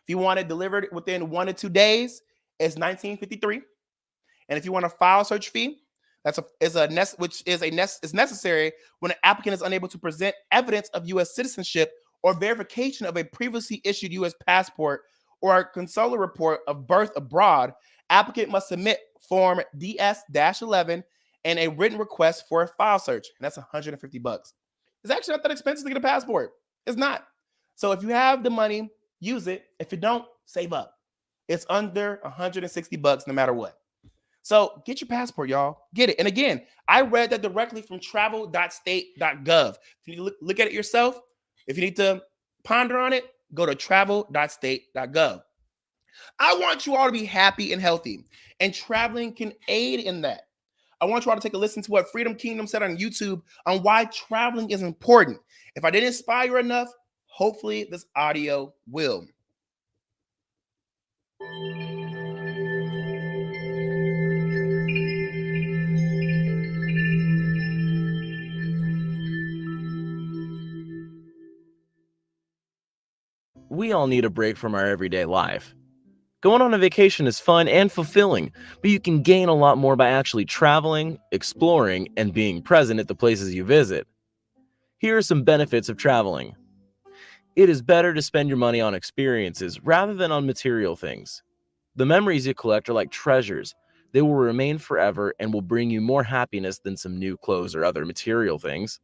If you want it delivered within 1 to 2 days, it's $19.53. And if you want a file search fee, is necessary when an applicant is unable to present evidence of U.S. citizenship or verification of a previously issued U.S. passport or a consular report of birth abroad. Applicant must submit Form DS-11 and a written request for a file search, and that's $150. It's actually not that expensive to get a passport. It's not. So if you have the money, use it. If you don't, save up. It's under $160 no matter what. So get your passport, y'all. Get it. And again, I read that directly from travel.state.gov. If you need to look at it yourself, if you need to ponder on it, go to travel.state.gov. I want you all to be happy and healthy, and traveling can aid in that. I want you all to take a listen to what Freedom Kingdom said on YouTube on why traveling is important. If I didn't inspire you enough, hopefully this audio will. We all need a break from our everyday life. Going on a vacation is fun and fulfilling, but you can gain a lot more by actually traveling, exploring, and being present at the places you visit. Here are some benefits of traveling. It is better to spend your money on experiences rather than on material things. The memories you collect are like treasures. They will remain forever and will bring you more happiness than some new clothes or other material things.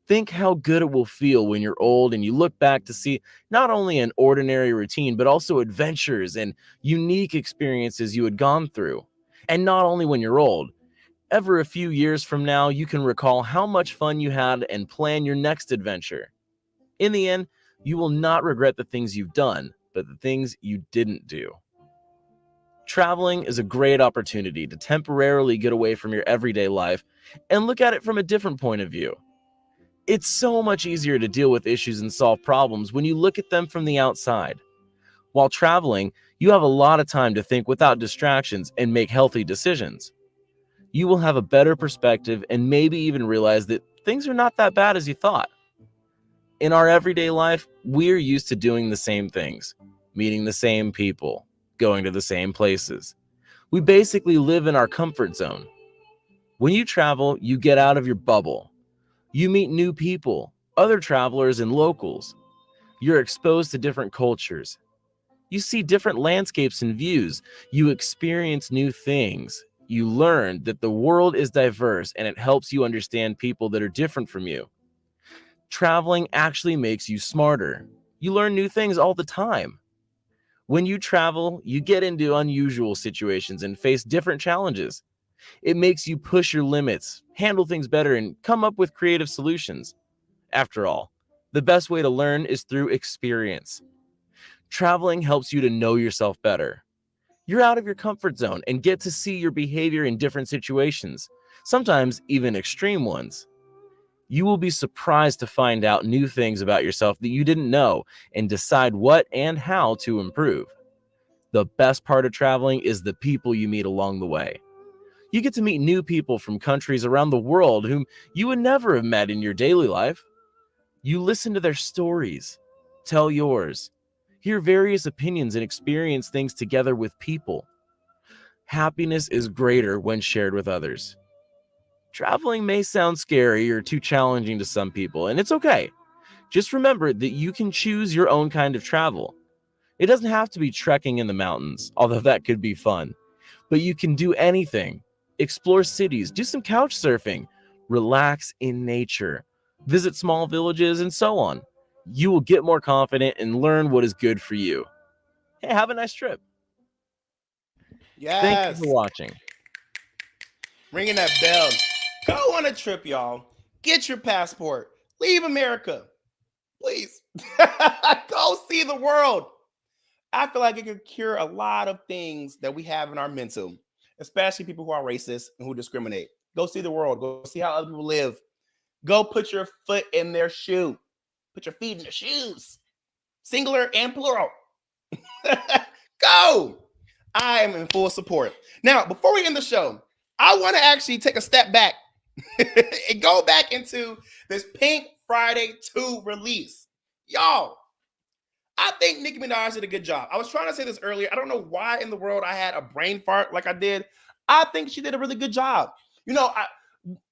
Think how good it will feel when you're old and you look back to see not only an ordinary routine, but also adventures and unique experiences you had gone through. And not only when you're old. Ever a few years from now, you can recall how much fun you had and plan your next adventure. In the end, you will not regret the things you've done, but the things you didn't do. Traveling is a great opportunity to temporarily get away from your everyday life and look at it from a different point of view. It's so much easier to deal with issues and solve problems when you look at them from the outside. While traveling, you have a lot of time to think without distractions and make healthy decisions. You will have a better perspective and maybe even realize that things are not that bad as you thought. In our everyday life, we're used to doing the same things, meeting the same people, going to the same places. We basically live in our comfort zone. When you travel, you get out of your bubble. You meet new people, other travelers, and locals. You're exposed to different cultures. You see different landscapes and views. You experience new things. You learn that the world is diverse and it helps you understand people that are different from you. Traveling actually makes you smarter. You learn new things all the time. When you travel, you get into unusual situations and face different challenges. It makes you push your limits, handle things better, and come up with creative solutions. After all, The best way to learn is through experience. Traveling helps you to know yourself better. You're out of your comfort zone and get to see your behavior in different situations, sometimes even extreme ones. You will be surprised to find out new things about yourself that you didn't know and decide what and how to improve. The best part of traveling is the people you meet along the way. You get to meet new people from countries around the world whom you would never have met in your daily life. You listen to their stories, tell yours, hear various opinions, and experience things together with people. Happiness is greater when shared with others. Traveling may sound scary or too challenging to some people, and it's okay. Just remember that you can choose your own kind of travel. It doesn't have to be trekking in the mountains, although that could be fun. But you can do anything. Explore cities, do some couch surfing, relax in nature, visit small villages, and so on. You will get more confident and learn what is good for you. Hey, have a nice trip. Yes. Thank you for watching. Ringing that bell. Go on a trip, y'all. Get your passport. Leave America. Please. Go see the world. I feel like it could cure a lot of things that we have in our mental, especially people who are racist and who discriminate. Go see the world. Go see how other people live. Go put your foot in their shoe. Put your feet in their shoes. Singular and plural. Go. I am in full support. Now, before we end the show, I want to actually take a step back and go back into this Pink Friday 2 release. Y'all, I think Nicki Minaj did a good job. I was trying to say this earlier. I don't know why in the world I had a brain fart like I did. I think she did a really good job. You know,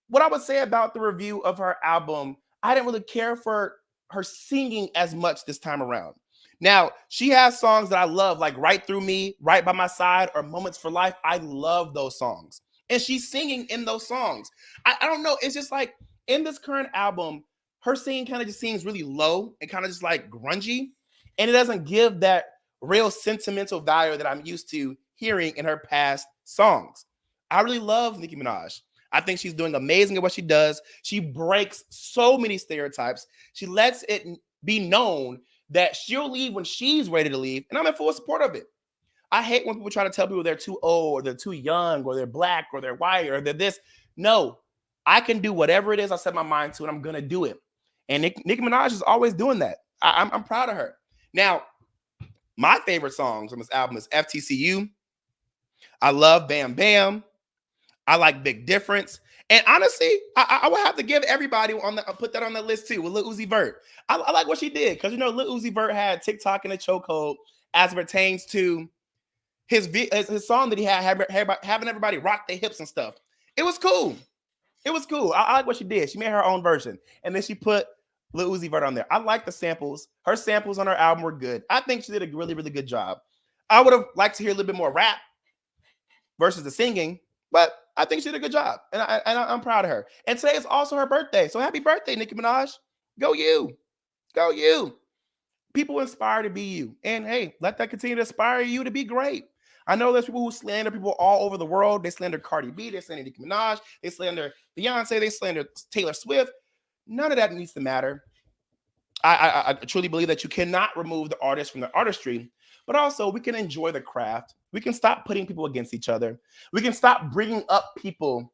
what I would say about the review of her album, I didn't really care for her singing as much this time around. Now, she has songs that I love, like Right Through Me, Right By My Side, or Moments for Life. I love those songs. And she's singing in those songs. I don't know. It's just like in this current album, her singing kind of just seems really low and kind of just like grungy. And it doesn't give that real sentimental value that I'm used to hearing in her past songs. I really love Nicki Minaj. I think she's doing amazing at what she does. She breaks so many stereotypes. She lets it be known that she'll leave when she's ready to leave. And I'm in full support of it. I hate when people try to tell people they're too old or they're too young or they're black or they're white or they're this. No, I can do whatever it is I set my mind to and I'm going to do it. And Nicki Minaj is always doing that. I'm proud of her. Now, my favorite songs on this album is FTCU. I love Bam Bam. I like Big Difference. And honestly, I would have to give everybody put that on the list too with Lil Uzi Vert. I like what she did because, you know, Lil Uzi Vert had TikTok in a chokehold as it pertains to his song that he had having everybody rock their hips and stuff. It was cool. It was cool. I like what she did. She made her own version. And then she put Lil Uzi Vert on there. I like the samples. Her samples on her album were good. I think she did a really, really good job. I would have liked to hear a little bit more rap versus the singing, but I think she did a good job. And I'm proud of her. And today is also her birthday. So happy birthday, Nicki Minaj. Go you. Go you. People inspire to be you. And hey, let that continue to inspire you to be great. I know there's people who slander people all over the world. They slander Cardi B. They slander Nicki Minaj. They slander Beyonce. They slander Taylor Swift. None of that needs to matter. I truly believe that you cannot remove the artist from the artistry, but also we can enjoy the craft. We can stop putting people against each other. We can stop bringing up people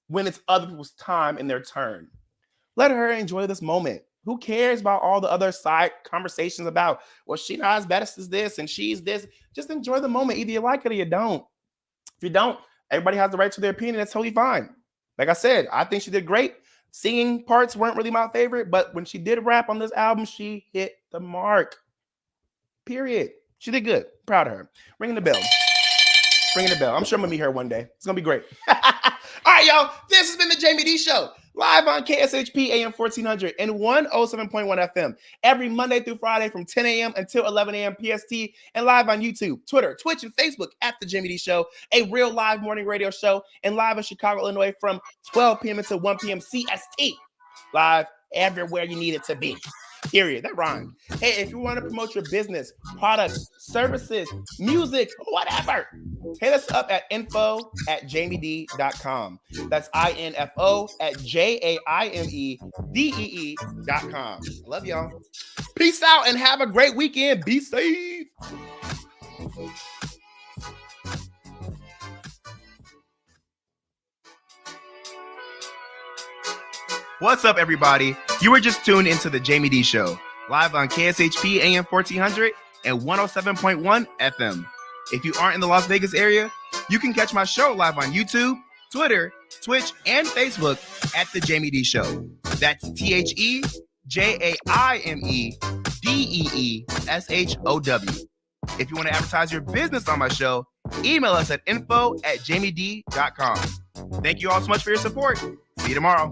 when it's other people's time and their turn. Let her enjoy this moment. Who cares about all the other side conversations about, well, she's not as bad as this and she's this. Just enjoy the moment. Either you like it or you don't. If you don't, everybody has the right to their opinion. That's totally fine. Like I said, I think she did great. Singing parts weren't really my favorite, but when she did rap on this album, she hit the mark. Period. She did good. Proud of her. Ringing the bell. Ringing the bell. I'm sure I'm going to meet her one day. It's going to be great. All right, y'all. This has been the Jaime Dee Show. Live on KSHP AM 1400 and 107.1 FM every Monday through Friday from 10 a.m. until 11 a.m. PST, and live on YouTube, Twitter, Twitch, and Facebook at The Jaime Dee Show, a real live morning radio show, and live in Chicago, Illinois from 12 p.m. until 1 p.m. CST. Live everywhere you need it to be. Period. That rhymed. Hey, if you want to promote your business, products, services, music, whatever, hit us up at info@jamiedee.com. That's info@JAIMEDEE.com. I love y'all. Peace out and have a great weekend. Be safe. What's up, everybody? You were just tuned into the Jaime Dee Show, live on KSHP AM 1400 and 107.1 FM. If you aren't in the Las Vegas area, you can catch my show live on YouTube, Twitter, Twitch, and Facebook at The Jaime Dee Show. That's TheJaimeDeeshow. If you want to advertise your business on my show, email us at info@jamiedee.com. Thank you all so much for your support. See you tomorrow.